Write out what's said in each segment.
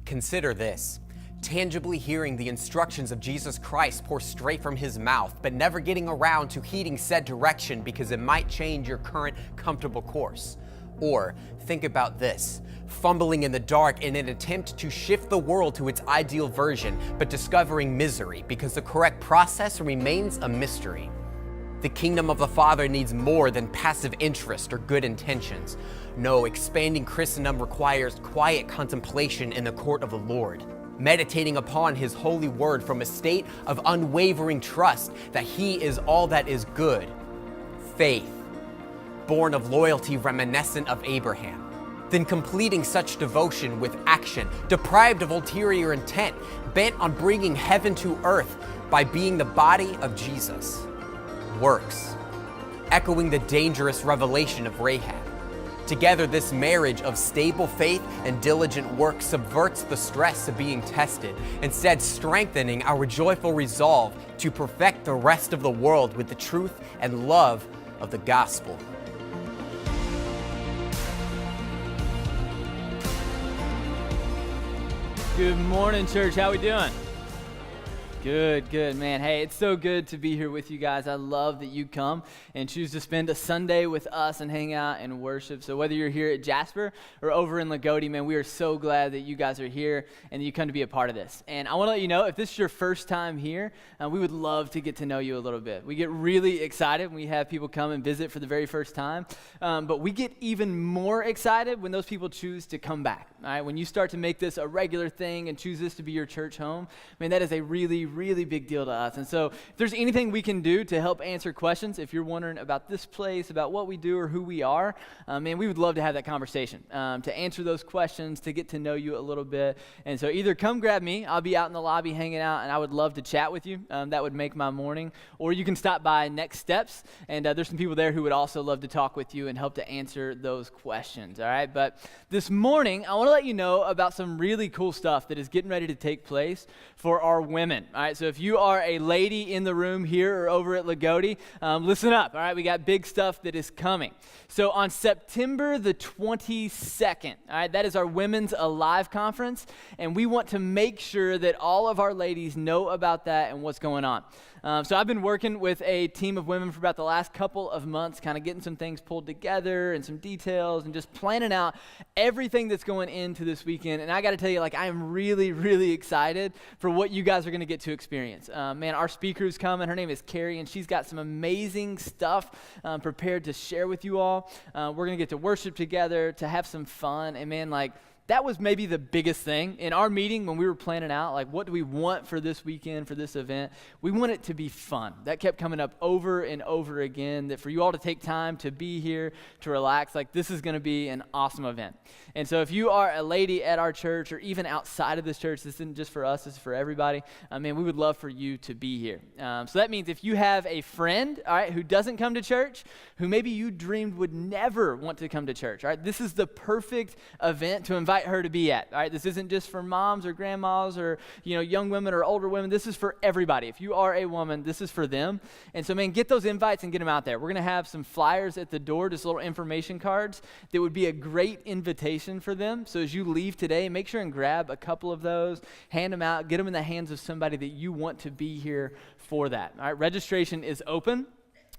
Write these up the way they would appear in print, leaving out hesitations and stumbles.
Consider this. Tangibly hearing the instructions of Jesus Christ pour straight from his mouth, but never getting around to heeding said direction because it might change your current comfortable course. Or think about this, fumbling in the dark in an attempt to shift the world to its ideal version, but discovering misery because the correct process remains a mystery. The kingdom of the Father needs more than passive interest or good intentions. No, expanding Christendom requires quiet contemplation in the court of the Lord, meditating upon his holy word from a state of unwavering trust that he is all that is good. Faith, born of loyalty reminiscent of Abraham. Then completing such devotion with action, deprived of ulterior intent, bent on bringing heaven to earth by being the body of Jesus. Works, echoing the dangerous revelation of Rahab. Together, this marriage of stable faith and diligent work subverts the stress of being tested, instead strengthening our joyful resolve to perfect the rest of the world with the truth and love of the gospel. Good morning, church. How we doing? Good, man. Hey, it's so good to be here with you guys. I love that you come and choose to spend a Sunday with us and hang out and worship. So whether you're here at Jasper or over in Lagodi, man, we are so glad that you guys are here and that you come to be a part of this. And I want to let you know, if this is your first time here, we would love to get to know you a little bit. We get really excited when we have people come and visit for the very first time, but we get even more excited when those people choose to come back. All right, when you start to make this a regular thing and choose this to be your church home, man, that is a really big deal to us. And so if there's anything we can do to help answer questions, if you're wondering about this place, about what we do or who we are, man, we would love to have that conversation, to answer those questions, to get to know you a little bit. And so either come grab me, I'll be out in the lobby hanging out, and I would love to chat with you. That would make my morning. Or you can stop by Next Steps, and there's some people there who would also love to talk with you and help to answer those questions, all right? But this morning, I want to let you know about some really cool stuff that is getting ready to take place for our women. All right, so if you are a lady in the room here or over at Lagodi, listen up. All right, we got big stuff that is coming. So on September the 22nd, all right, that is our Women's Alive Conference, and we want to make sure that all of our ladies know about that and what's going on. So I've been working with a team of women for about the last couple of months, kind of getting some things pulled together and some details and just planning out everything that's going into this weekend. And I got to tell you, I am really excited for what you guys are going to get to experience. Man, our speaker's coming. Her name is Carrie, and she's got some amazing stuff prepared to share with you all. We're going to get to worship together, to have some fun, and man, that was maybe the biggest thing in our meeting when we were planning out, what do we want for this weekend, for this event? We want it to be fun. That kept coming up over and over again, that for you all to take time to be here, to relax, this is going to be an awesome event. And so if you are a lady at our church or even outside of this church, this isn't just for us, this is for everybody, we would love for you to be here. So that means if you have a friend, all right, who doesn't come to church, who maybe you dreamed would never want to come to church, all right, this is the perfect event to invite her to be at. All right, this isn't just for moms or grandmas or young women or older women. This is for everybody. If you are a woman, this is for them. And so, man, get those invites and get them out there. We're gonna have some flyers at the door, just little information cards that would be a great invitation for them. So as you leave today, make sure and grab a couple of those, hand them out, get them in the hands of somebody that you want to be here for that. All right, registration is open.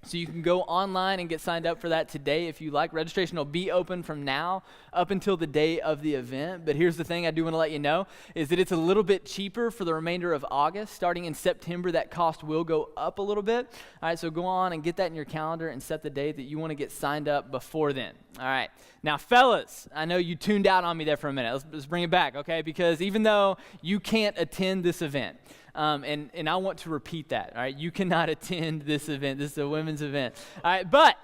So you can go online and get signed up for that today if you like. Registration will be open from now up until the day of the event. But here's the thing I do want to let you know is that it's a little bit cheaper for the remainder of August. Starting in September, that cost will go up a little bit. All right, so go on and get that in your calendar and set the date that you want to get signed up before then. All right. Now, fellas, I know you tuned out on me there for a minute. Let's bring it back, okay? Because even though you can't attend this event, and I want to repeat that, all right? You cannot attend this event. This is a women's event, all right? But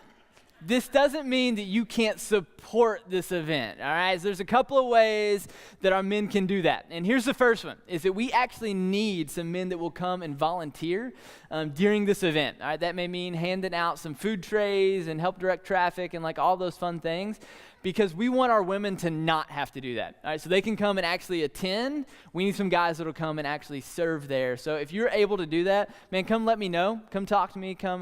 this doesn't mean that you can't support this event, all right? So there's a couple of ways that our men can do that. And here's the first one, is that we actually need some men that will come and volunteer during this event, all right? That may mean handing out some food trays and help direct traffic and all those fun things, because we want our women to not have to do that. All right, so they can come and actually attend. We need some guys that'll come and actually serve there. So if you're able to do that, man, come let me know. Come talk to me. Come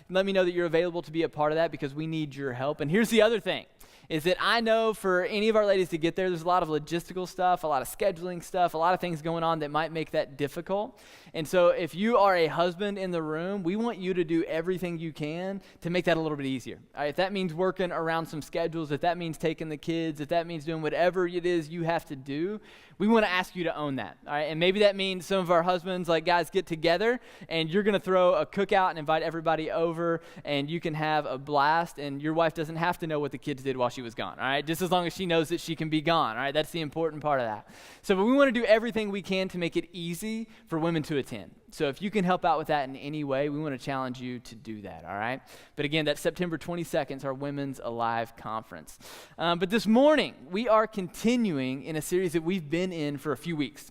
let me know that you're available to be a part of that, because we need your help. And here's the other thing, is that I know for any of our ladies to get there's a lot of logistical stuff, a lot of scheduling stuff, a lot of things going on that might make that difficult. And so if you are a husband in the room, we want you to do everything you can to make that a little bit easier. All right, if that means working around some schedules, if that means taking the kids, if that means doing whatever it is you have to do, we want to ask you to own that. All right, and maybe that means some of our husbands, like guys, get together and you're going to throw a cookout and invite everybody over and you can have a blast and your wife doesn't have to know what the kids did while she was gone. All right, just as long as she knows that she can be gone. All right, that's the important part of that. So but we want to do everything we can to make it easy for women to attend. So if you can help out with that in any way, we want to challenge you to do that, all right? But again, that's September 22nd is our Women's Alive Conference. But this morning, we are continuing in a series that we've been in for a few weeks.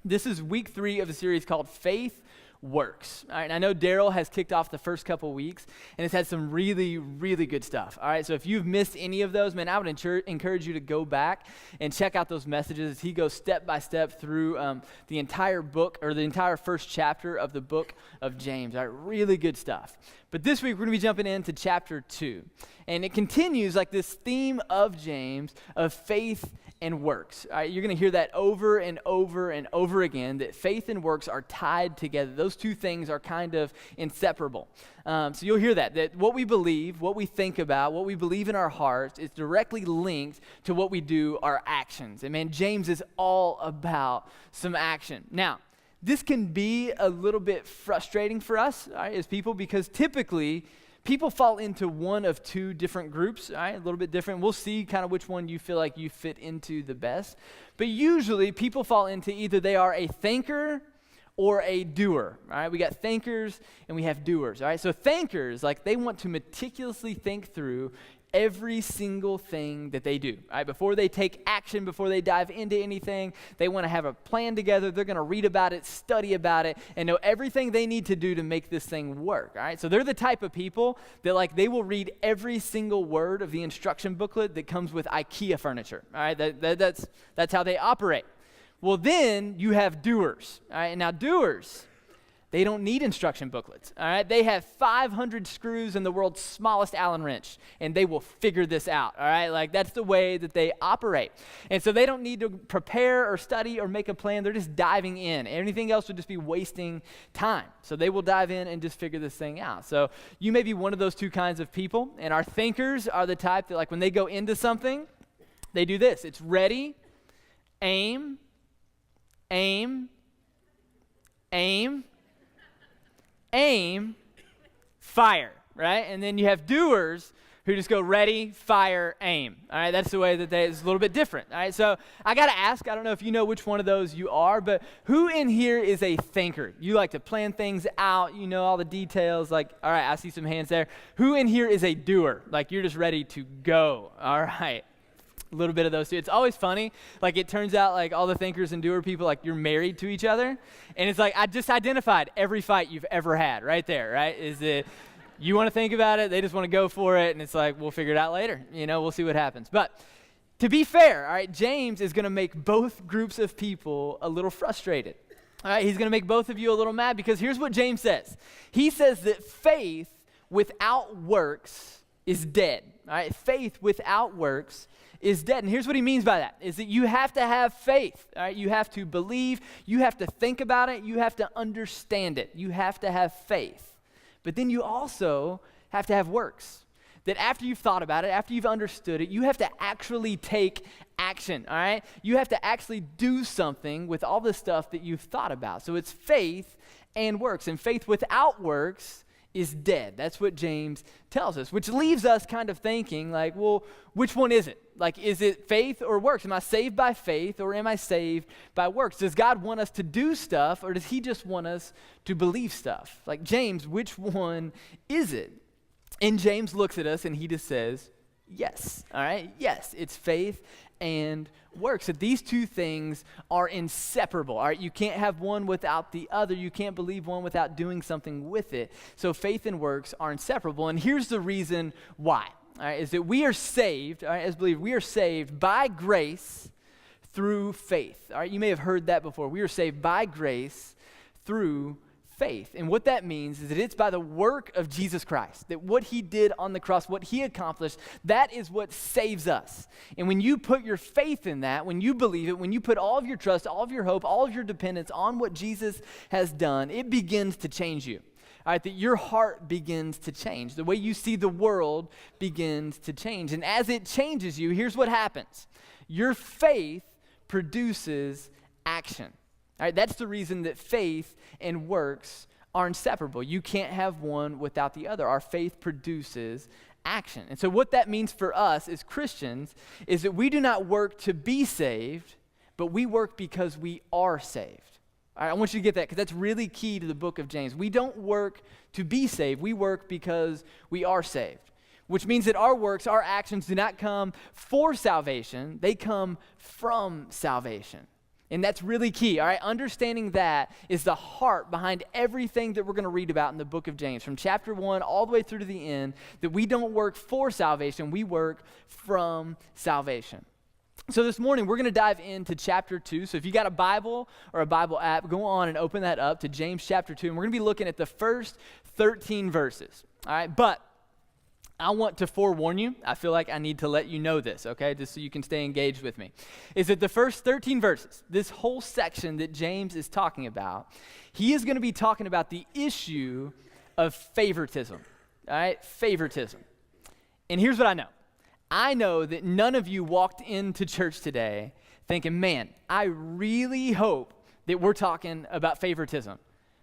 This is week 3 of a series called Faith Works. All right, and I know Daryl has kicked off the first couple weeks and it's had some really, really good stuff. All right, so if you've missed any of those, man, I would encourage you to go back and check out those messages as he goes step by step through the entire book or the entire first chapter of the book of James. All right, really good stuff. But this week we're going to be jumping into chapter 2. And it continues like this theme of James of faith and works. All right, you're going to hear that over and over and over again, that faith and works are tied together. Those two things are kind of inseparable. So you'll hear that what we believe, what we think about, what we believe in our hearts is directly linked to what we do, our actions. And man, James is all about some action. Now, this can be a little bit frustrating for us, all right, as people, because typically people fall into one of two different groups, all right, a little bit different. We'll see kind of which one you feel like you fit into the best. But usually people fall into either they are a thinker or a doer, all right? We got thinkers and we have doers, all right? So thinkers, like they want to meticulously think through every single thing that they do, all right? Before they take action, before they dive into anything, they want to have a plan together. They're going to read about it, study about it, and know everything they need to do to make this thing work, all right? So they're the type of people that like they will read every single word of the instruction booklet that comes with IKEA furniture, all right? That's how they operate. Well, then you have doers, all right? And now doers, they don't need instruction booklets, all right? They have 500 screws and the world's smallest Allen wrench, and they will figure this out, all right? Like, that's the way that they operate. And so they don't need to prepare or study or make a plan. They're just diving in. Anything else would just be wasting time. So they will dive in and just figure this thing out. So you may be one of those two kinds of people, and our thinkers are the type that, like, when they go into something, they do this. It's ready, aim, aim, aim, aim, fire, right? And then you have doers who just go ready, fire, aim. All right, that's the way that it's a little bit different. All right, so I got to ask, I don't know if you know which one of those you are, but who in here is a thinker? You like to plan things out, you know all the details, like, all right, I see some hands there. Who in here is a doer? Like, you're just ready to go. All right. A little bit of those two. It's always funny. Like, it turns out like all the thinkers and doer people, like, you're married to each other. And it's like, I just identified every fight you've ever had right there, right? Is it you want to think about it, they just want to go for it, and it's like, we'll figure it out later. You know, we'll see what happens. But to be fair, all right, James is going to make both groups of people a little frustrated. All right, he's going to make both of you a little mad because here's what James says. He says that faith without works is dead. All right, faith without works is dead. And here's what he means by that, is that you have to have faith, all right? You have to believe, you have to think about it, you have to understand it. You have to have faith. But then you also have to have works. That after you've thought about it, after you've understood it, you have to actually take action, all right? You have to actually do something with all the stuff that you've thought about. So it's faith and works. And faith without works is dead. That's what James tells us, which leaves us kind of thinking like, well, which one is it? Like, is it faith or works? Am I saved by faith or am I saved by works? Does God want us to do stuff or does he just want us to believe stuff? Like, James, which one is it? And James looks at us and he just says, yes, all right? Yes, it's faith and works. So these two things are inseparable, all right? You can't have one without the other. You can't believe one without doing something with it. So faith and works are inseparable. And here's the reason why, all right, is that we are saved, all right, as believers, we are saved by grace through faith. All right, you may have heard that before. We are saved by grace through faith. And what that means is that it's by the work of Jesus Christ, that what he did on the cross, what he accomplished, that is what saves us. And when you put your faith in that, when you believe it, when you put all of your trust, all of your hope, all of your dependence on what Jesus has done, it begins to change you. All right, that your heart begins to change. The way you see the world begins to change. And as it changes you, here's what happens. Your faith produces action. All right, that's the reason that faith and works are inseparable. You can't have one without the other. Our faith produces action. And so what that means for us as Christians is that we do not work to be saved, but we work because we are saved. All right, I want you to get that because that's really key to the book of James. We don't work to be saved. We work because we are saved, which means that our works, our actions do not come for salvation. They come from salvation. And that's really key, all right? Understanding that is the heart behind everything that we're going to read about in the book of James, from chapter 1 all the way through to the end, that we don't work for salvation, we work from salvation. So this morning, we're going to dive into chapter 2. So if you got a Bible or a Bible app, go on and open that up to James chapter 2. And we're going to be looking at the first 13 verses. All right, but I want to forewarn you. I feel like I need to let you know this, okay, just so you can stay engaged with me. Is that the first 13 verses, this whole section that James is talking about, he is going to be talking about the issue of favoritism. All right, favoritism. And here's what I know. I know that none of you walked into church today thinking, man, I really hope that we're talking about favoritism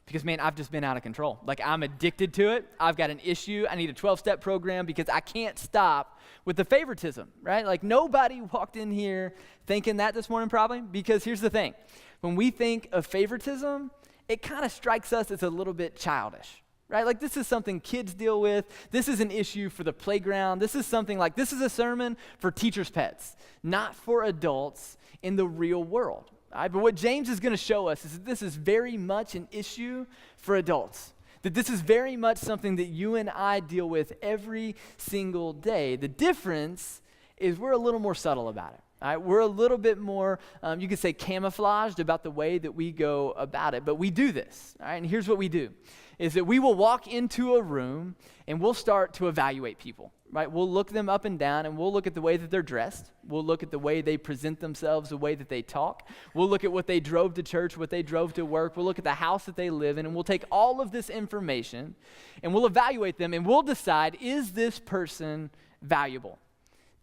because, man, I've just been out of control. Like, I'm addicted to it. I've got an issue. I need a 12-step program because I can't stop with the favoritism, right? Like, nobody walked in here thinking that this morning probably, because here's the thing. When we think of favoritism, it kind of strikes us as a little bit childish. Right? Like, this is something kids deal with. This is an issue for the playground. This is something like, this is a sermon for teachers' pets, not for adults in the real world. All right? But what James is going to show us is that this is very much an issue for adults. That this is very much something that you and I deal with every single day. The difference is we're a little more subtle about it. All right? We're a little bit more, you could say, camouflaged about the way that we go about it. But we do this. All right? And here's what we do. Is that we will walk into a room and we'll start to evaluate people, right? We'll look them up and down and we'll look at the way that they're dressed. We'll look at the way they present themselves, the way that they talk. We'll look at what they drove to church, what they drove to work. We'll look at the house that they live in, and we'll take all of this information and we'll evaluate them and we'll decide, is this person valuable?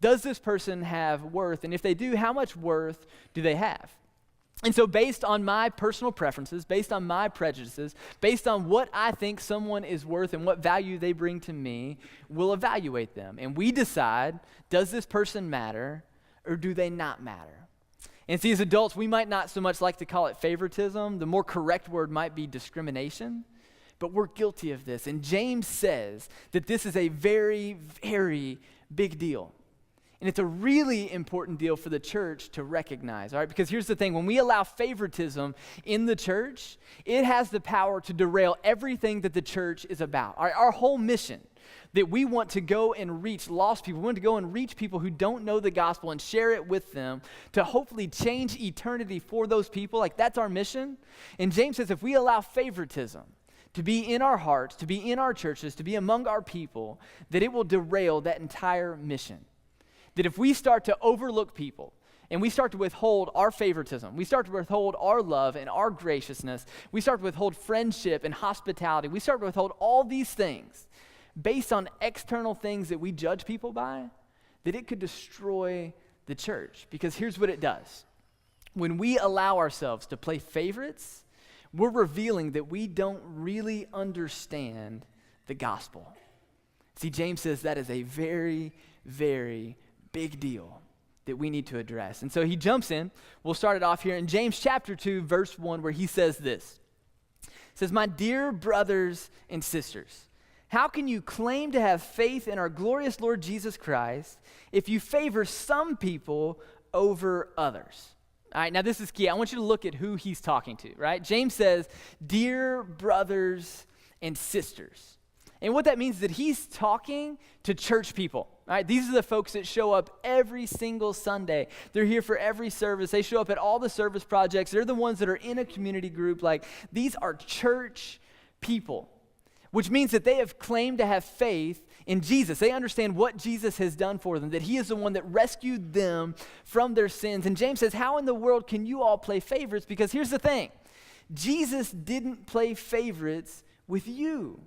Does this person have worth? And if they do, how much worth do they have? And so based on my personal preferences, based on my prejudices, based on what I think someone is worth and what value they bring to me, we'll evaluate them. And we decide, does this person matter or do they not matter? And see, as adults, we might not so much like to call it favoritism. The more correct word might be discrimination. But we're guilty of this. And James says that this is a very, very big deal. And it's a really important deal for the church to recognize, all right? Because here's the thing. When we allow favoritism in the church, it has the power to derail everything that the church is about. All right? Our whole mission that we want to go and reach lost people, we want to go and reach people who don't know the gospel and share it with them to hopefully change eternity for those people. Like, that's our mission. And James says if we allow favoritism to be in our hearts, to be in our churches, to be among our people, that it will derail that entire mission. That if we start to overlook people and we start to withhold our favoritism, we start to withhold our love and our graciousness, we start to withhold friendship and hospitality, we start to withhold all these things based on external things that we judge people by, that it could destroy the church. Because here's what it does. When we allow ourselves to play favorites, we're revealing that we don't really understand the gospel. See, James says that is a very, very big deal that we need to address. And so he jumps in. We'll start it off here in James chapter 2, verse 1, where he says this. He says, "My dear brothers and sisters, how can you claim to have faith in our glorious Lord Jesus Christ if you favor some people over others?" All right, now this is key. I want you to look at who he's talking to, right? James says, dear brothers and sisters. And what that means is that he's talking to church people. All right, these are the folks that show up every single Sunday. They're here for every service. They show up at all the service projects. They're the ones that are in a community group. Like, these are church people, which means that they have claimed to have faith in Jesus. They understand what Jesus has done for them, that he is the one that rescued them from their sins. And James says, how in the world can you all play favorites? Because here's the thing, Jesus didn't play favorites with you.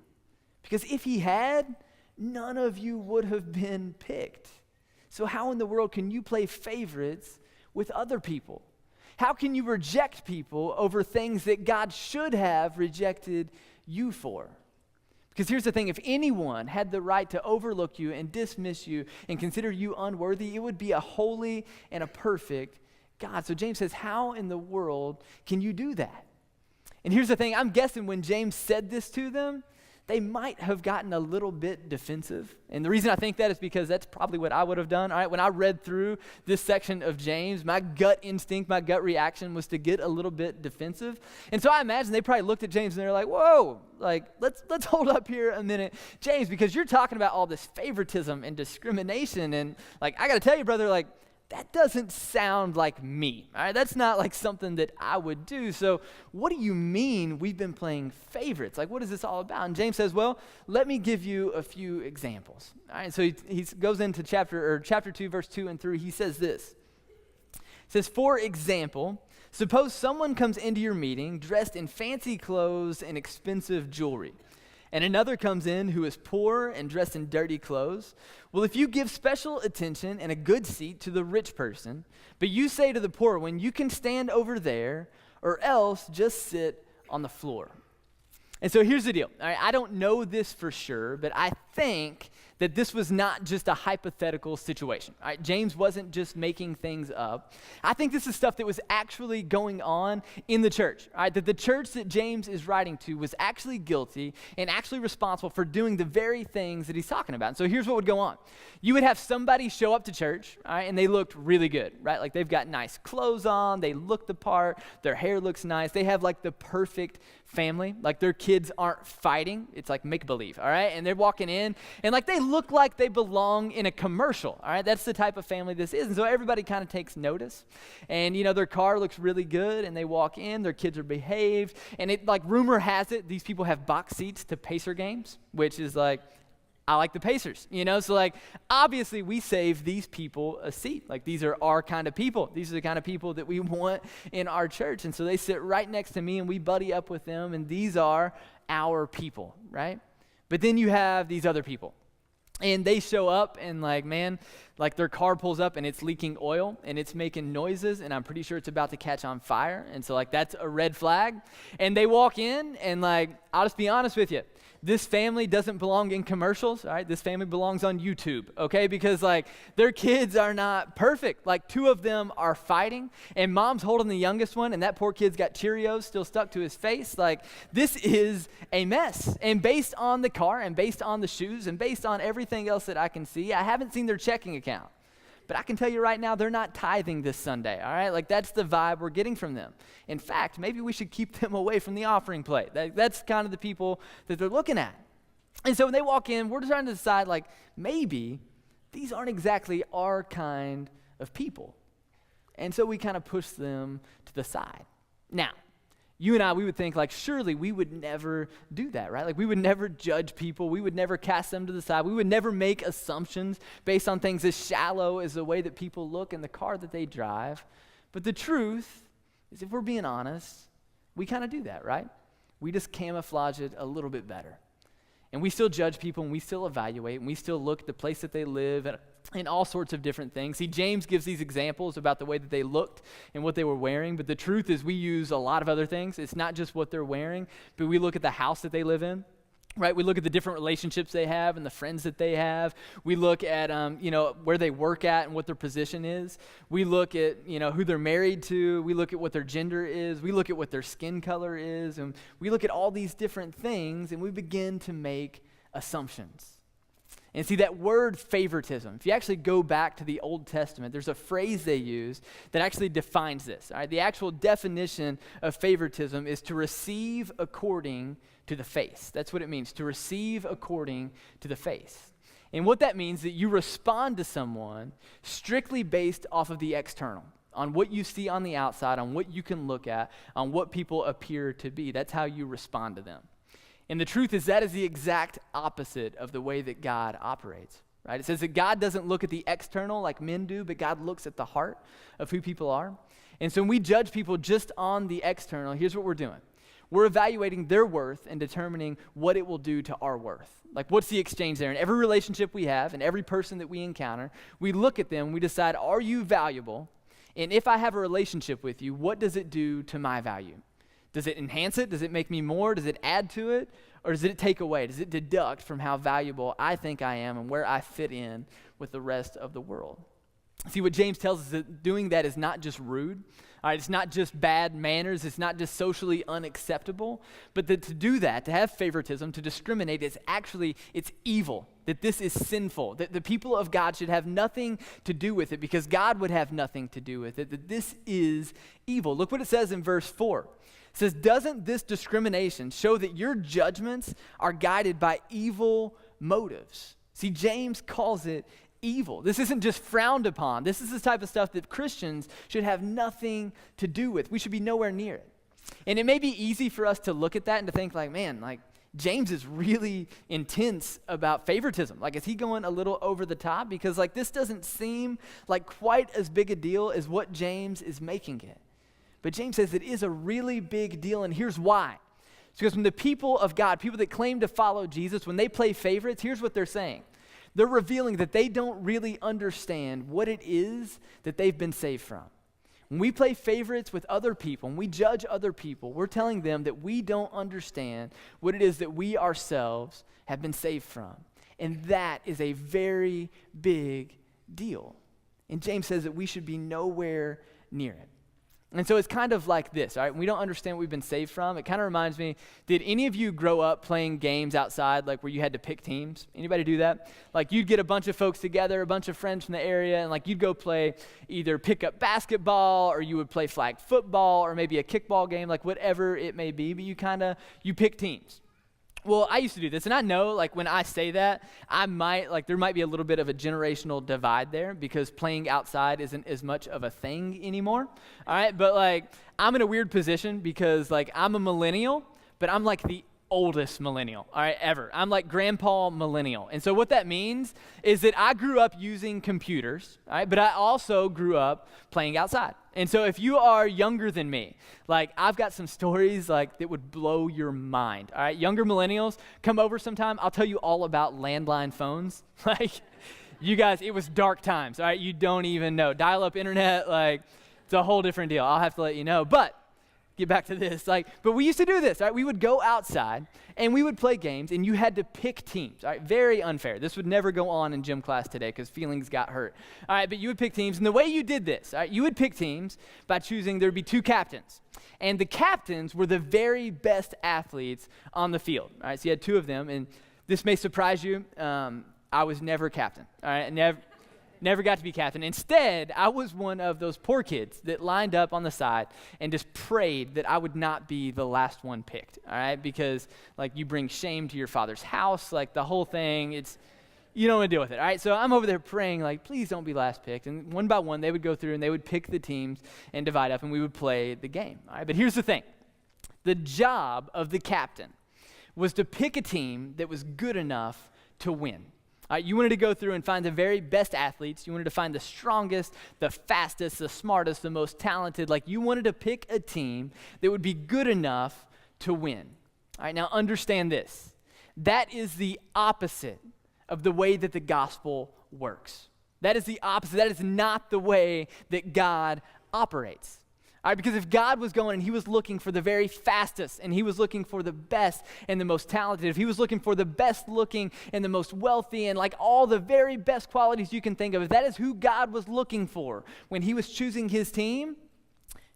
Because if he had, none of you would have been picked. So how in the world can you play favorites with other people? How can you reject people over things that God should have rejected you for? Because here's the thing, if anyone had the right to overlook you and dismiss you and consider you unworthy, it would be a holy and a perfect God. So James says, how in the world can you do that? And here's the thing, I'm guessing when James said this to them, they might have gotten a little bit defensive. And the reason I think that is because that's probably what I would have done. All right, when I read through this section of James, my gut instinct, my gut reaction was to get a little bit defensive. And so I imagine they probably looked at James and they're like, whoa, like let's hold up here a minute. James, because you're talking about all this favoritism and discrimination. And like, I got to tell you, brother, like, that doesn't sound like me, all right? That's not like something that I would do. So what do you mean we've been playing favorites? Like, what is this all about? And James says, well, let me give you a few examples. All right, so he goes into chapter 2, verse 2 and 3. He says this. He says, for example, suppose someone comes into your meeting dressed in fancy clothes and expensive jewelry, and another comes in who is poor and dressed in dirty clothes. Well, if you give special attention and a good seat to the rich person, but you say to the poor one, you can stand over there, or else just sit on the floor. And so here's the deal. All right, I don't know this for sure, but I think that this was not just a hypothetical situation. All right, James wasn't just making things up. I think this is stuff that was actually going on in the church. All right, that the church that James is writing to was actually guilty and actually responsible for doing the very things that he's talking about. And so here's what would go on. You would have somebody show up to church, all right, and they looked really good, right? Like they've got nice clothes on, they look the part, their hair looks nice, they have like the perfect family, like their kids aren't fighting, it's like make-believe, all right? And they're walking in, and like they look like they belong in a commercial, all right? That's the type of family this is. And so everybody kind of takes notice. And you know, their car looks really good, and they walk in, their kids are behaved, and it, like, rumor has it, these people have box seats to Pacer games, which is like, I like the Pacers, you know? So like, obviously we save these people a seat. Like, these are our kind of people. These are the kind of people that we want in our church. And so they sit right next to me and we buddy up with them, and these are our people, right? But then you have these other people. And they show up and like, man, like their car pulls up and it's leaking oil and it's making noises and I'm pretty sure it's about to catch on fire. And so like, that's a red flag. And they walk in and like, I'll just be honest with you. This family doesn't belong in commercials, all right? This family belongs on YouTube, okay? Because like their kids are not perfect. Like two of them are fighting and mom's holding the youngest one and that poor kid's got Cheerios still stuck to his face. Like this is a mess. And based on the car and based on the shoes and based on everything else that I can see, I haven't seen their checking account. But I can tell you right now, they're not tithing this Sunday, all right? Like, that's the vibe we're getting from them. In fact, maybe we should keep them away from the offering plate. That's kind of the people that they're looking at. And so when they walk in, we're trying to decide, like, maybe these aren't exactly our kind of people. And so we kind of push them to the side. Now, you and I, we would think like, surely we would never do that, right? Like we would never judge people. We would never cast them to the side. We would never make assumptions based on things as shallow as the way that people look in the car that they drive. But the truth is, if we're being honest, we kind of do that, right? We just camouflage it a little bit better. And we still judge people and we still evaluate and we still look at the place that they live and all sorts of different things. See, James gives these examples about the way that they looked and what they were wearing, but the truth is we use a lot of other things. It's not just what they're wearing, but we look at the house that they live in, right? We look at the different relationships they have and the friends that they have. We look at, where they work at and what their position is. We look at, who they're married to. We look at what their gender is. We look at what their skin color is. And we look at all these different things and we begin to make assumptions. And see, that word favoritism, if you actually go back to the Old Testament, there's a phrase they use that actually defines this. All right? The actual definition of favoritism is to receive according to the face. That's what it means, to receive according to the face. And what that means is that you respond to someone strictly based off of the external, on what you see on the outside, on what you can look at, on what people appear to be. That's how you respond to them. And the truth is that is the exact opposite of the way that God operates, right? It says that God doesn't look at the external like men do, but God looks at the heart of who people are. And so when we judge people just on the external, here's what we're doing. We're evaluating their worth and determining what it will do to our worth. Like, what's the exchange there? In every relationship we have and every person that we encounter, we look at them, we decide, are you valuable? And if I have a relationship with you, what does it do to my value? Does it enhance it? Does it make me more? Does it add to it? Or does it take away? Does it deduct from how valuable I think I am and where I fit in with the rest of the world? See, what James tells us is that doing that is not just rude. All right, it's not just bad manners. It's not just socially unacceptable. But that to do that, to have favoritism, to discriminate, it's evil. That this is sinful. That the people of God should have nothing to do with it because God would have nothing to do with it. That this is evil. Look what it says in verse 4. It says, doesn't this discrimination show that your judgments are guided by evil motives? See, James calls it evil. This isn't just frowned upon. This is the type of stuff that Christians should have nothing to do with. We should be nowhere near it. And it may be easy for us to look at that and to think like, man, like James is really intense about favoritism. Like, is he going a little over the top? Because like this doesn't seem like quite as big a deal as what James is making it. But James says it is a really big deal, and here's why. It's because when the people of God, people that claim to follow Jesus, when they play favorites, here's what they're saying. They're revealing that they don't really understand what it is that they've been saved from. When we play favorites with other people, when we judge other people, we're telling them that we don't understand what it is that we ourselves have been saved from. And that is a very big deal. And James says that we should be nowhere near it. And so it's kind of like this, all right? We don't understand what we've been saved from. It kind of reminds me, did any of you grow up playing games outside, like where you had to pick teams? Anybody do that? Like you'd get a bunch of folks together, a bunch of friends from the area, and like you'd go play either pick up basketball, or you would play flag football, or maybe a kickball game, like whatever it may be, but you pick teams. Well, I used to do this, and I know, like, when I say that, there might be a little bit of a generational divide there because playing outside isn't as much of a thing anymore, all right? But, like, I'm in a weird position because, like, I'm a millennial, but I'm, like, the oldest millennial, all right, ever. I'm like grandpa millennial. And so what that means is that I grew up using computers, all right, but I also grew up playing outside. And so if you are younger than me, like I've got some stories like that would blow your mind, all right? Younger millennials, come over sometime. I'll tell you all about landline phones. Like you guys, it was dark times, all right? You don't even know. Dial-up internet, like it's a whole different deal. I'll have to let you know. But get back to this. But we used to do this, right? We would go outside and we would play games and you had to pick teams, all right? Very unfair. This would never go on in gym class today because feelings got hurt. All right, but you would pick teams, and the way you did this, all right, you would pick teams by choosing, there'd be two captains. And the captains were the very best athletes on the field, all right? So you had two of them, and this may surprise you. I was never captain, all right? Never got to be captain. Instead, I was one of those poor kids that lined up on the side and just prayed that I would not be the last one picked, all right? Because, like, you bring shame to your father's house, like, the whole thing, you don't want to deal with it, all right? So I'm over there praying, like, please don't be last picked. And one by one, they would go through and they would pick the teams and divide up, and we would play the game, all right? But here's the thing. The job of the captain was to pick a team that was good enough to win. You wanted to go through and find the very best athletes. You wanted to find the strongest, the fastest, the smartest, the most talented. Like you wanted to pick a team that would be good enough to win. All right, now understand this. That is the opposite of the way that the gospel works. That is the opposite. That is not the way that God operates. All right, because if God was going and he was looking for the very fastest and he was looking for the best and the most talented, if he was looking for the best looking and the most wealthy and like all the very best qualities you can think of, if that is who God was looking for when he was choosing his team,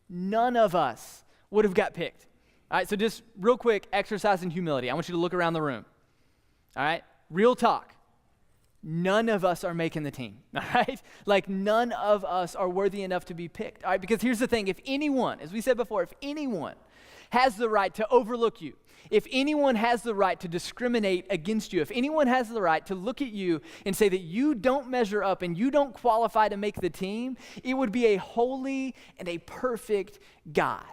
none of us would have got picked. All right, so just real quick, exercise in humility. I want you to look around the room. All right, real talk. None of us are making the team, all right? Like none of us are worthy enough to be picked, all right? Because here's the thing, if anyone, as we said before, if anyone has the right to overlook you, if anyone has the right to discriminate against you, if anyone has the right to look at you and say that you don't measure up and you don't qualify to make the team, it would be a holy and a perfect God.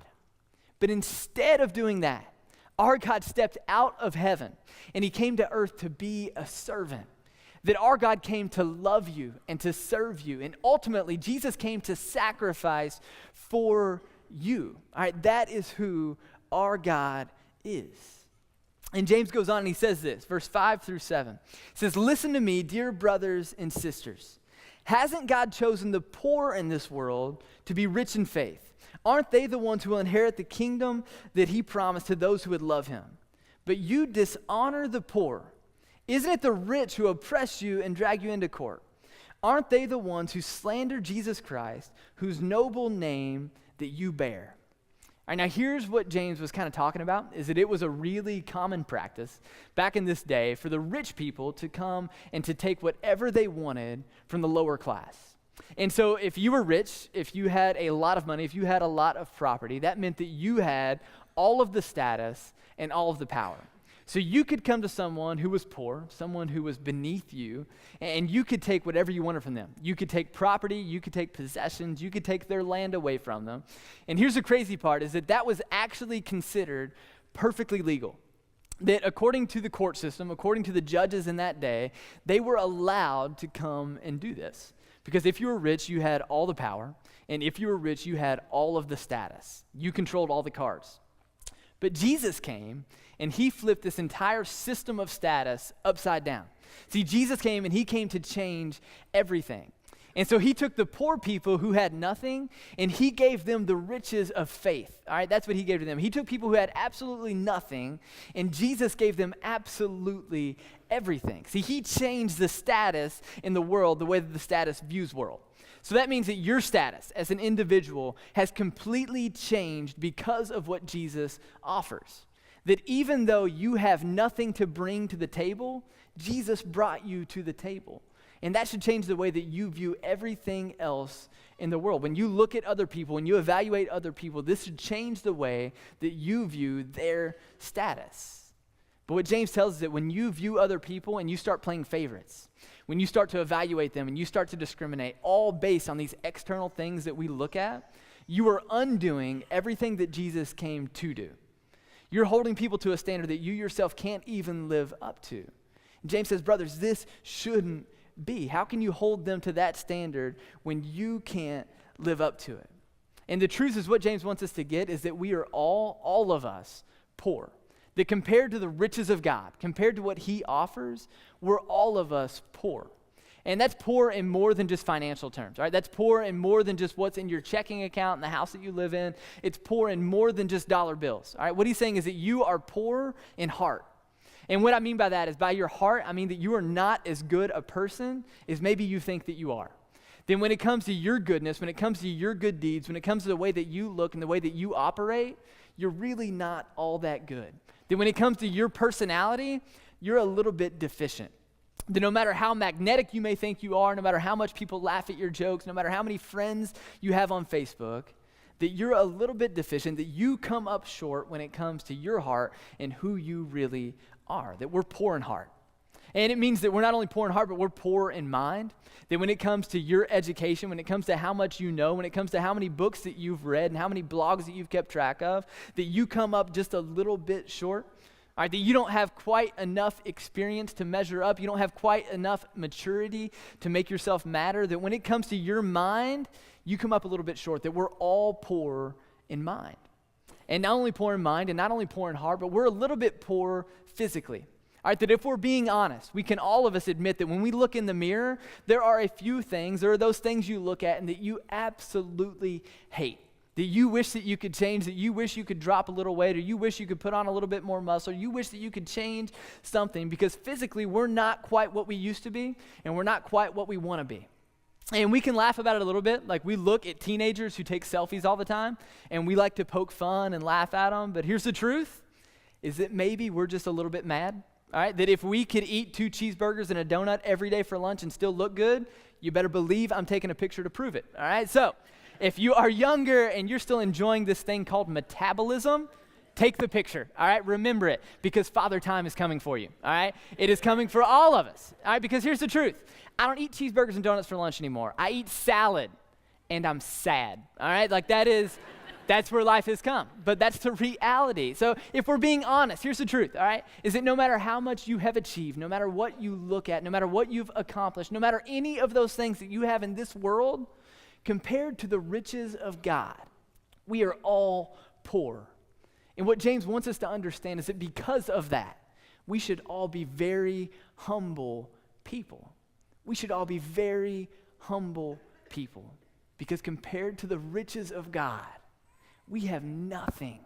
But instead of doing that, Our God stepped out of heaven and he came to earth to be a servant. That our God came to love you and to serve you. And ultimately, Jesus came to sacrifice for you. All right, that is who our God is. And James goes on and he says this, verse 5 through 7. He says, listen to me, dear brothers and sisters. Hasn't God chosen the poor in this world to be rich in faith? Aren't they the ones who will inherit the kingdom that he promised to those who would love him? But you dishonor the poor. Isn't it the rich who oppress you and drag you into court? Aren't they the ones who slander Jesus Christ, whose noble name that you bear? All right, now here's what James was kind of talking about, is that it was a really common practice back in this day for the rich people to come and to take whatever they wanted from the lower class. And so if you were rich, if you had a lot of money, if you had a lot of property, that meant that you had all of the status and all of the power. So you could come to someone who was poor, someone who was beneath you, and you could take whatever you wanted from them. You could take property, you could take possessions, you could take their land away from them. And here's the crazy part, is that that was actually considered perfectly legal. That according to the court system, according to the judges in that day, they were allowed to come and do this. Because if you were rich, you had all the power, and if you were rich, you had all of the status. You controlled all the cards. But Jesus came, and he flipped this entire system of status upside down. See, Jesus came, and he came to change everything. And so he took the poor people who had nothing, and he gave them the riches of faith. All right, that's what he gave to them. He took people who had absolutely nothing, and Jesus gave them absolutely everything. See, he changed the status in the world the way that the status views world. So that means that your status as an individual has completely changed because of what Jesus offers. That even though you have nothing to bring to the table, Jesus brought you to the table. And that should change the way that you view everything else in the world. When you look at other people, when you evaluate other people, this should change the way that you view their status. But what James tells us is that when you view other people and you start playing favorites, when you start to evaluate them and you start to discriminate, all based on these external things that we look at, you are undoing everything that Jesus came to do. You're holding people to a standard that you yourself can't even live up to. And James says, brothers, this shouldn't be. How can you hold them to that standard when you can't live up to it? And the truth is, what James wants us to get is that we are all of us, poor. That compared to the riches of God, compared to what he offers, we're all of us poor. And that's poor in more than just financial terms, right? That's poor in more than just what's in your checking account and the house that you live in. It's poor in more than just dollar bills, all right? What he's saying is that you are poor in heart. And what I mean by that is, by your heart, I mean that you are not as good a person as maybe you think that you are. Then when it comes to your goodness, when it comes to your good deeds, when it comes to the way that you look and the way that you operate, you're really not all that good. Then when it comes to your personality, you're a little bit deficient. That no matter how magnetic you may think you are, no matter how much people laugh at your jokes, no matter how many friends you have on Facebook, that you're a little bit deficient, that you come up short when it comes to your heart and who you really are, that we're poor in heart. And it means that we're not only poor in heart, but we're poor in mind. That when it comes to your education, when it comes to how much you know, when it comes to how many books that you've read and how many blogs that you've kept track of, that you come up just a little bit short. All right, that you don't have quite enough experience to measure up. You don't have quite enough maturity to make yourself matter. That when it comes to your mind, you come up a little bit short. That we're all poor in mind. And not only poor in mind and not only poor in heart, but we're a little bit poor physically. All right, that if we're being honest, we can all of us admit that when we look in the mirror, there are a few things, there are those things you look at and that you absolutely hate. That you wish that you could change, that you wish you could drop a little weight, or you wish you could put on a little bit more muscle, or you wish that you could change something, because physically we're not quite what we used to be, and we're not quite what we want to be. And we can laugh about it a little bit. Like, we look at teenagers who take selfies all the time, and we like to poke fun and laugh at them. But here's the truth, is that maybe we're just a little bit mad. All right, that if we could eat 2 cheeseburgers and a donut every day for lunch and still look good, you better believe I'm taking a picture to prove it. All right, so if you are younger and you're still enjoying this thing called metabolism, take the picture, all right? Remember it, because Father Time is coming for you, all right? It is coming for all of us, all right? Because here's the truth. I don't eat cheeseburgers and donuts for lunch anymore. I eat salad, and I'm sad, all right? Like, that is That's where life has come, but that's the reality. So if we're being honest, here's the truth, all right? Is that no matter how much you have achieved, no matter what you look at, no matter what you've accomplished, no matter any of those things that you have in this world, compared to the riches of God, we are all poor. And what James wants us to understand is that because of that, we should all be very humble people. We should all be very humble people. Because compared to the riches of God, we have nothing.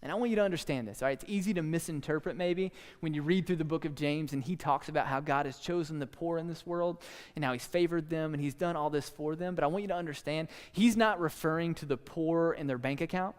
And I want you to understand this, all right? It's easy to misinterpret maybe when you read through the book of James and he talks about how God has chosen the poor in this world and how he's favored them and he's done all this for them. But I want you to understand, he's not referring to the poor in their bank account.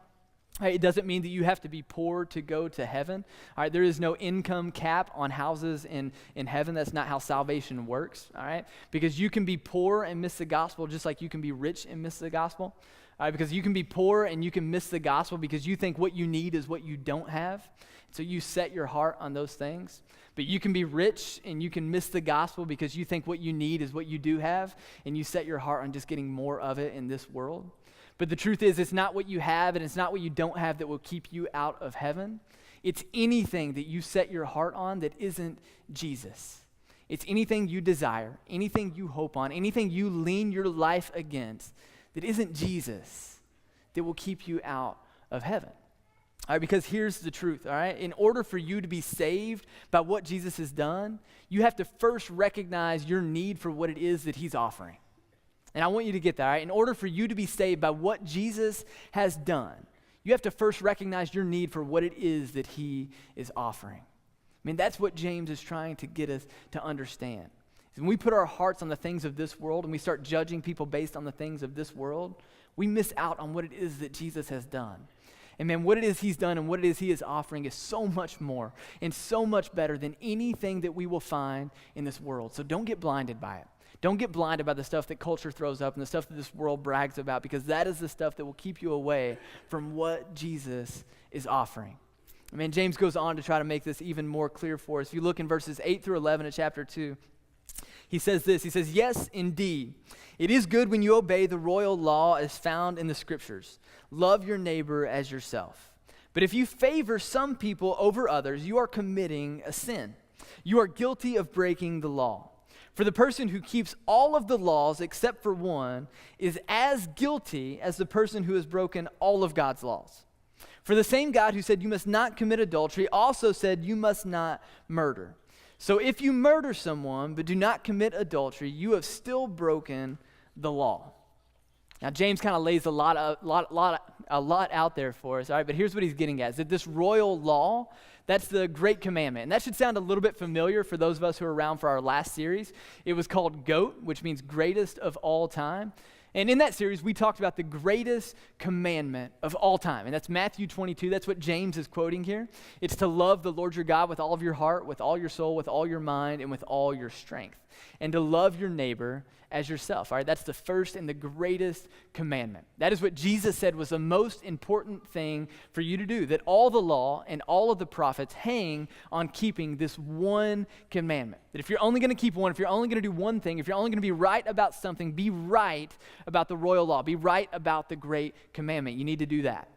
It doesn't mean that you have to be poor to go to heaven. All right, there is no income cap on houses in heaven. That's not how salvation works, all right? Because you can be poor and miss the gospel just like you can be rich and miss the gospel. All right, because you can be poor and you can miss the gospel because you think what you need is what you don't have. So you set your heart on those things. But you can be rich and you can miss the gospel because you think what you need is what you do have, and you set your heart on just getting more of it in this world. But the truth is, it's not what you have and it's not what you don't have that will keep you out of heaven. It's anything that you set your heart on that isn't Jesus. It's anything you desire, anything you hope on, anything you lean your life against that isn't Jesus that will keep you out of heaven. All right, because here's the truth, all right? In order for you to be saved by what Jesus has done, you have to first recognize your need for what it is that he's offering. And I want you to get that, all right? In order for you to be saved by what Jesus has done, you have to first recognize your need for what it is that he is offering. I mean, that's what James is trying to get us to understand. When we put our hearts on the things of this world and we start judging people based on the things of this world, we miss out on what it is that Jesus has done. And man, what it is he's done and what it is he is offering is so much more and so much better than anything that we will find in this world. So don't get blinded by it. Don't get blinded by the stuff that culture throws up and the stuff that this world brags about, because that is the stuff that will keep you away from what Jesus is offering. I mean, James goes on to try to make this even more clear for us. If you look in verses 8 through 11 of chapter 2, he says this, he says, "Yes, indeed, it is good when you obey the royal law as found in the scriptures. Love your neighbor as yourself. But if you favor some people over others, you are committing a sin. You are guilty of breaking the law. For the person who keeps all of the laws except for one is as guilty as the person who has broken all of God's laws. For the same God who said you must not commit adultery also said you must not murder. So if you murder someone but do not commit adultery, you have still broken the law." Now, James kind of lays a lot out there for us, all right? But here's what he's getting at, is that this royal law, that's the great commandment. And that should sound a little bit familiar for those of us who were around for our last series. It was called GOAT, which means greatest of all time. And in that series, we talked about the greatest commandment of all time. And that's Matthew 22. That's what James is quoting here. It's to love the Lord your God with all of your heart, with all your soul, with all your mind, and with all your strength. And to love your neighbor as yourself. All right, that's the first and the greatest commandment. That is what Jesus said was the most important thing for you to do, that all the law and all of the prophets hang on keeping this one commandment. That if you're only going to keep one, if you're only going to do one thing, if you're only going to be right about something, be right about the royal law, be right about the great commandment. You need to do that.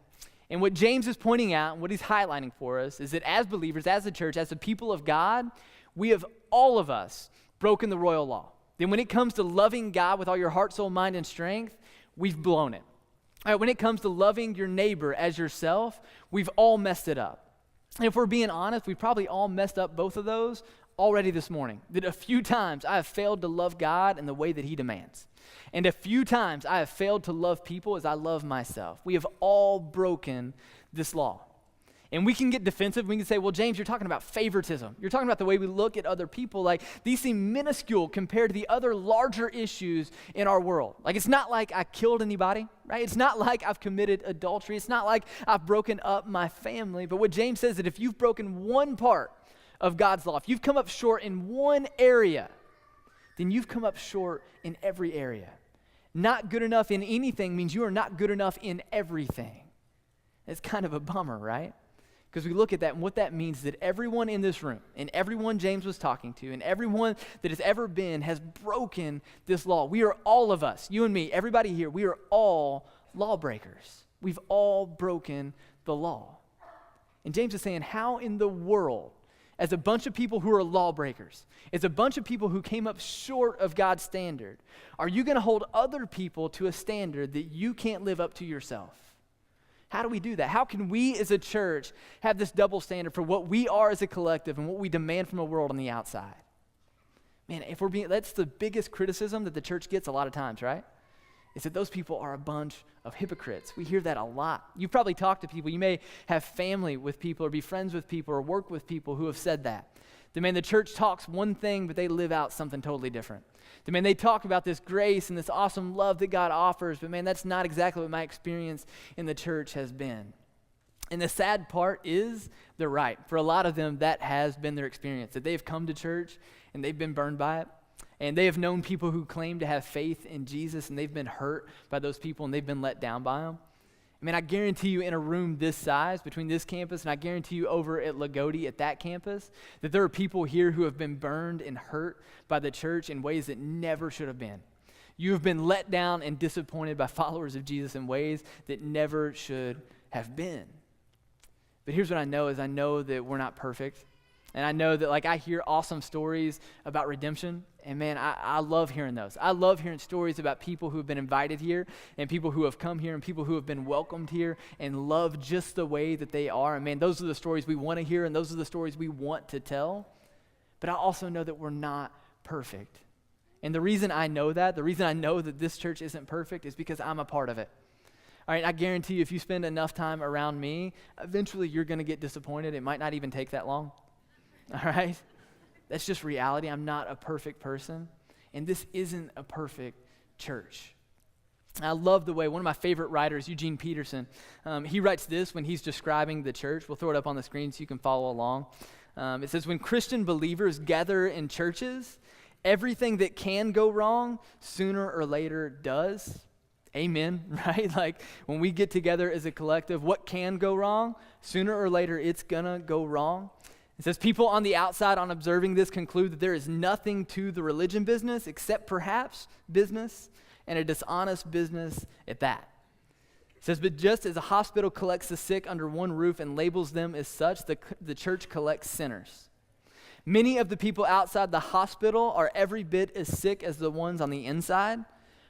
And what James is pointing out, and what he's highlighting for us, is that as believers, as a church, as the people of God, we have, all of us, broken the royal law. Then when it comes to loving God with all your heart, soul, mind, and strength, we've blown it. All right, when it comes to loving your neighbor as yourself, we've all messed it up. And if we're being honest, we've probably all messed up both of those already this morning. That a few times I have failed to love God in the way that he demands. And a few times I have failed to love people as I love myself. We have all broken this law. And we can get defensive. We can say, well, James, you're talking about favoritism. You're talking about the way we look at other people. Like, these seem minuscule compared to the other larger issues in our world. Like, it's not like I killed anybody, right? It's not like I've committed adultery. It's not like I've broken up my family. But what James says is that if you've broken one part of God's law, if you've come up short in one area, then you've come up short in every area. Not good enough in anything means you are not good enough in everything. It's kind of a bummer, right? Because we look at that, and what that means is that everyone in this room, and everyone James was talking to, and everyone that has ever been has broken this law. We are all of us, you and me, everybody here, we are all lawbreakers. We've all broken the law. And James is saying, how in the world, as a bunch of people who are lawbreakers, as a bunch of people who came up short of God's standard, are you going to hold other people to a standard that you can't live up to yourself? How do we do that? How can we as a church have this double standard for what we are as a collective and what we demand from a world on the outside? Man, that's the biggest criticism that the church gets a lot of times, right? Is that those people are a bunch of hypocrites. We hear that a lot. You've probably talked to people. You may have family with people or be friends with people or work with people who have said that. That, man, the church talks one thing, but they live out something totally different. That, man, they talk about this grace and this awesome love that God offers, but, man, that's not exactly what my experience in the church has been. And the sad part is they're right. For a lot of them, that has been their experience, that they've come to church and they've been burned by it. And they have known people who claim to have faith in Jesus, and they've been hurt by those people, and they've been let down by them. I mean, I guarantee you in a room this size, between this campus, and I guarantee you over at Lagodi at that campus, that there are people here who have been burned and hurt by the church in ways that never should have been. You have been let down and disappointed by followers of Jesus in ways that never should have been. But here's what I know is I know that we're not perfect. And I know that, like, I hear awesome stories about redemption, and man, I love hearing those. I love hearing stories about people who have been invited here, and people who have come here, and people who have been welcomed here, and love just the way that they are. And man, those are the stories we want to hear, and those are the stories we want to tell. But I also know that we're not perfect. And the reason I know that, the reason I know that this church isn't perfect is because I'm a part of it. All right, I guarantee you if you spend enough time around me, eventually you're going to get disappointed. It might not even take that long. All right? That's just reality. I'm not a perfect person, and this isn't a perfect church. I love the way one of my favorite writers, Eugene Peterson, he writes this when he's describing the church. We'll throw it up on the screen so you can follow along. It says, when Christian believers gather in churches, everything that can go wrong sooner or later does. Amen, right? Like when we get together as a collective, what can go wrong? Sooner or later, it's gonna go wrong. It says, people on the outside on observing this conclude that there is nothing to the religion business except perhaps business, and a dishonest business at that. It says, but just as a hospital collects the sick under one roof and labels them as such, the church collects sinners. Many of the people outside the hospital are every bit as sick as the ones on the inside,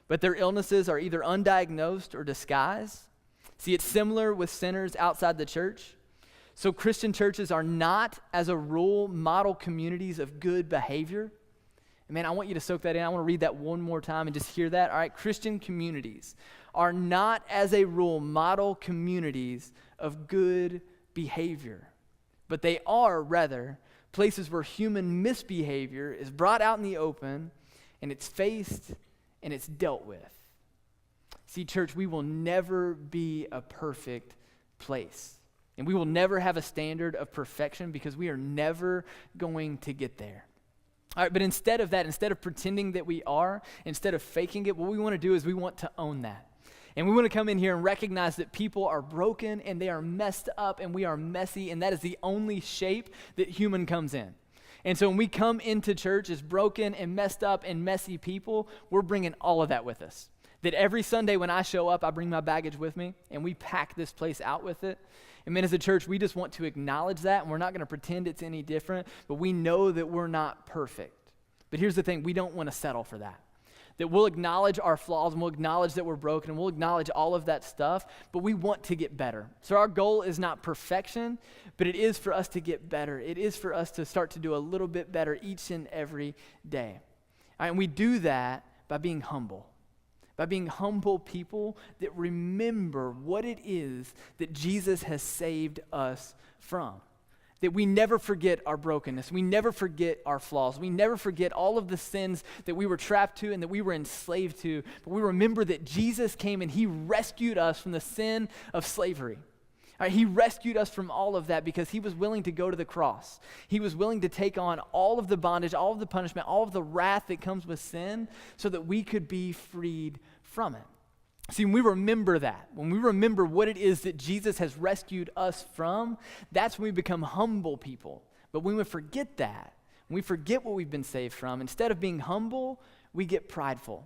but their illnesses are either undiagnosed or disguised. See, it's similar with sinners outside the church. So Christian churches are not, as a rule, model communities of good behavior. And man, I want you to soak that in. I want to read that one more time and just hear that. All right, Christian communities are not, as a rule, model communities of good behavior. But they are, rather, places where human misbehavior is brought out in the open, and it's faced, and it's dealt with. See, church, we will never be a perfect place. And we will never have a standard of perfection because we are never going to get there. All right, but instead of that, instead of pretending that we are, instead of faking it, what we want to do is we want to own that. And we want to come in here and recognize that people are broken and they are messed up and we are messy, and that is the only shape that human comes in. And so when we come into church as broken and messed up and messy people, we're bringing all of that with us. That every Sunday when I show up, I bring my baggage with me and we pack this place out with it. And man, as a church, we just want to acknowledge that, and we're not going to pretend it's any different, but we know that we're not perfect. But here's the thing, we don't want to settle for that. That we'll acknowledge our flaws, and we'll acknowledge that we're broken, and we'll acknowledge all of that stuff, but we want to get better. So our goal is not perfection, but it is for us to get better. It is for us to start to do a little bit better each and every day. All right, and we do that by being humble. By being humble people that remember what it is that Jesus has saved us from. That we never forget our brokenness. We never forget our flaws. We never forget all of the sins that we were trapped to and that we were enslaved to. But we remember that Jesus came and he rescued us from the sin of slavery. All right, he rescued us from all of that because he was willing to go to the cross. He was willing to take on all of the bondage, all of the punishment, all of the wrath that comes with sin so that we could be freed from it. See, when we remember that, when we remember what it is that Jesus has rescued us from, that's when we become humble people. But when we forget that, when we forget what we've been saved from, instead of being humble, we get prideful.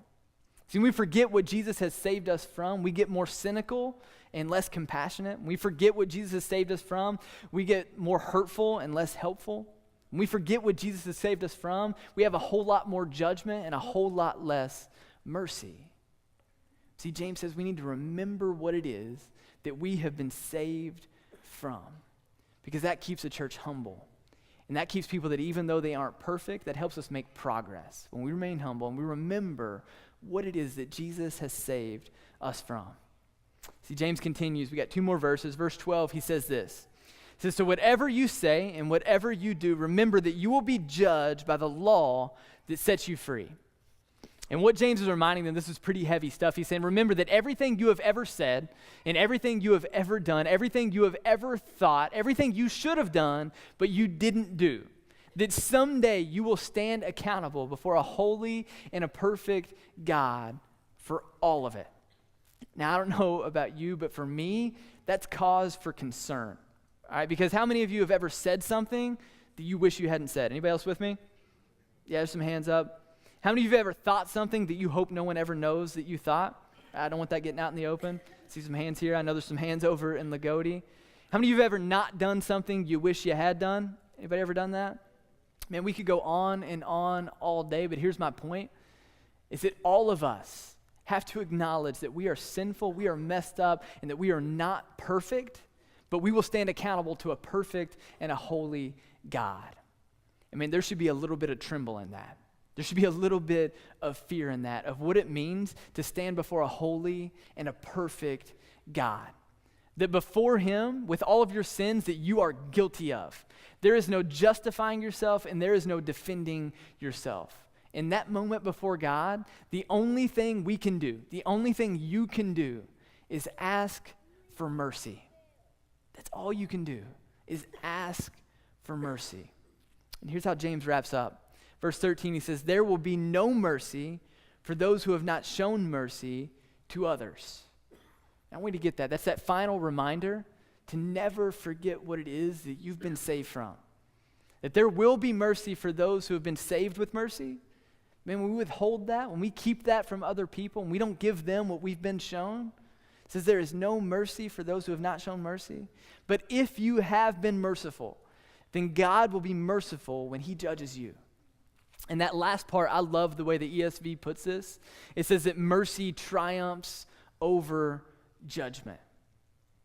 See, when we forget what Jesus has saved us from, we get more cynical and less compassionate. When we forget what Jesus has saved us from, we get more hurtful and less helpful. When we forget what Jesus has saved us from, we have a whole lot more judgment and a whole lot less mercy. See, James says we need to remember what it is that we have been saved from, because that keeps the church humble. And that keeps people that even though they aren't perfect, that helps us make progress. When we remain humble and we remember what it is that Jesus has saved us from. See, James continues. We got 2 more verses. Verse 12, he says this. He says, so whatever you say and whatever you do, remember that you will be judged by the law that sets you free. And what James is reminding them, this is pretty heavy stuff. He's saying, remember that everything you have ever said and everything you have ever done, everything you have ever thought, everything you should have done, but you didn't do, that someday you will stand accountable before a holy and a perfect God for all of it. Now, I don't know about you, but for me, that's cause for concern. All right, because how many of you have ever said something that you wish you hadn't said? Anybody else with me? Yeah, there's some hands up. How many of you have ever thought something that you hope no one ever knows that you thought? I don't want that getting out in the open. See some hands here. I know there's some hands over in Lagodi. How many of you have ever not done something you wish you had done? Anybody ever done that? Man, we could go on and on all day, but here's my point, is that all of us have to acknowledge that we are sinful, we are messed up, and that we are not perfect, but we will stand accountable to a perfect and a holy God. I mean, there should be a little bit of tremble in that. There should be a little bit of fear in that, of what it means to stand before a holy and a perfect God. That before him, with all of your sins that you are guilty of, there is no justifying yourself and there is no defending yourself. In that moment before God, the only thing we can do, the only thing you can do is ask for mercy. That's all you can do, is ask for mercy. And here's how James wraps up. Verse 13, he says, there will be no mercy for those who have not shown mercy to others. Now, I want you to get that. That's that final reminder to never forget what it is that you've been saved from. That there will be mercy for those who have been saved with mercy. Man, when we withhold that, when we keep that from other people, and we don't give them what we've been shown, it says there is no mercy for those who have not shown mercy. But if you have been merciful, then God will be merciful when he judges you. And that last part, I love the way the ESV puts this. It says that mercy triumphs over judgment.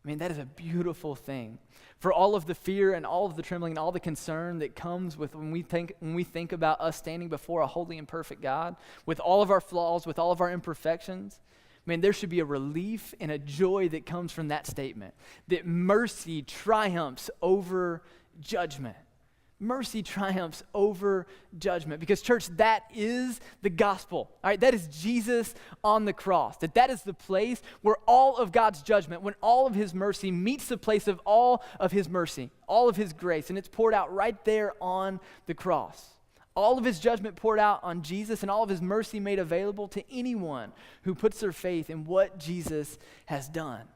I mean, that is a beautiful thing. For all of the fear and all of the trembling and all the concern that comes with when we think about us standing before a holy and perfect God, with all of our flaws, with all of our imperfections, man, there should be a relief and a joy that comes from that statement, that mercy triumphs over judgment. Mercy triumphs over judgment. Because, church, that is the gospel. All right, that is Jesus on the cross. That is the place where all of God's judgment, when all of his mercy meets the place of all of his mercy, all of his grace, and it's poured out right there on the cross. All of his judgment poured out on Jesus and all of his mercy made available to anyone who puts their faith in what Jesus has done.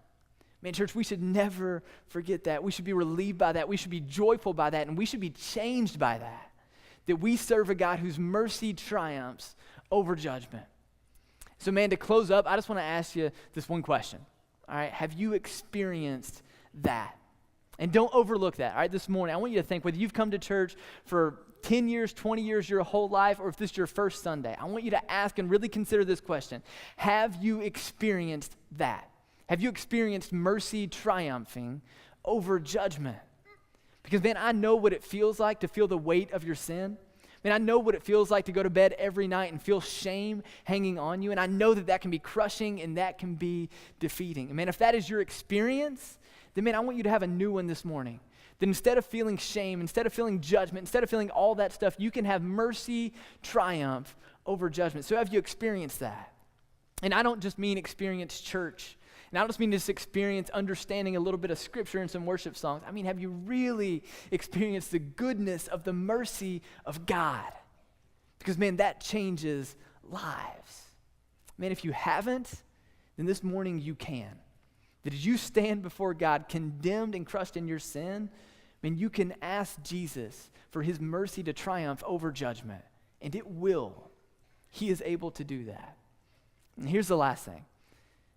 Man, church, we should never forget that. We should be relieved by that. We should be joyful by that. And we should be changed by that. That we serve a God whose mercy triumphs over judgment. So, man, to close up, I just want to ask you this one question. All right, have you experienced that? And don't overlook that. All right, this morning, I want you to think, whether you've come to church for 10 years, 20 years, your whole life, or if this is your first Sunday, I want you to ask and really consider this question. Have you experienced that? Have you experienced mercy triumphing over judgment? Because, man, I know what it feels like to feel the weight of your sin. Man, I know what it feels like to go to bed every night and feel shame hanging on you. And I know that that can be crushing and that can be defeating. And, man, if that is your experience, then, man, I want you to have a new one this morning. That instead of feeling shame, instead of feeling judgment, instead of feeling all that stuff, you can have mercy triumph over judgment. So have you experienced that? And I don't just mean experience church. And I don't just mean this experience understanding a little bit of scripture and some worship songs. I mean, have you really experienced the goodness of the mercy of God? Because, man, that changes lives. Man, if you haven't, then this morning you can. That as you stand before God condemned and crushed in your sin, man, you can ask Jesus for his mercy to triumph over judgment. And it will. He is able to do that. And here's the last thing,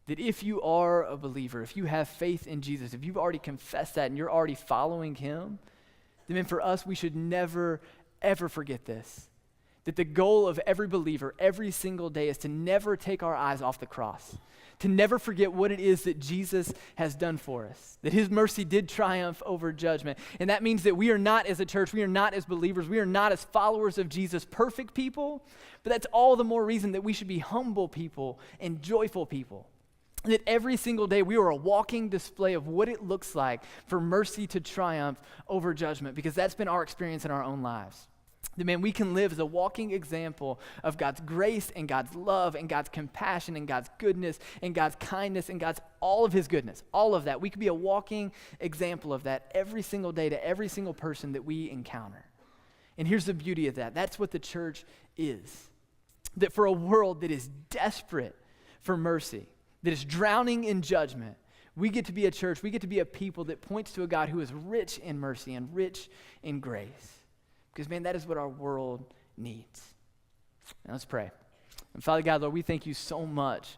that if you are a believer, if you have faith in Jesus, if you've already confessed that and you're already following him, then for us, we should never, ever forget this, that the goal of every believer every single day is to never take our eyes off the cross, to never forget what it is that Jesus has done for us, that his mercy did triumph over judgment. And that means that we are not, as a church, we are not as believers, we are not as followers of Jesus, perfect people, but that's all the more reason that we should be humble people and joyful people. That every single day we are a walking display of what it looks like for mercy to triumph over judgment, because that's been our experience in our own lives. That, man, we can live as a walking example of God's grace and God's love and God's compassion and God's goodness and God's kindness and God's all of his goodness, all of that. We could be a walking example of that every single day to every single person that we encounter. And here's the beauty of that. That's what the church is. That for a world that is desperate for mercy, that is drowning in judgment, we get to be a church, we get to be a people that points to a God who is rich in mercy and rich in grace. Because, man, that is what our world needs. Now let's pray. And Father God, Lord, we thank you so much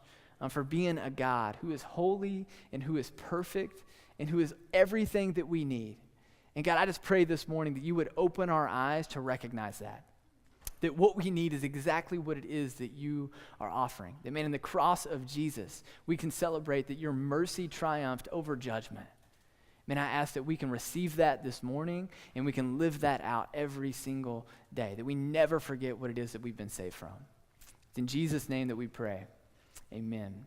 for being a God who is holy and who is perfect and who is everything that we need. And God, I just pray this morning that you would open our eyes to recognize that what we need is exactly what it is that you are offering. That, man, in the cross of Jesus, we can celebrate that your mercy triumphed over judgment. Man, I ask that we can receive that this morning and we can live that out every single day, that we never forget what it is that we've been saved from. It's in Jesus' name that we pray. Amen.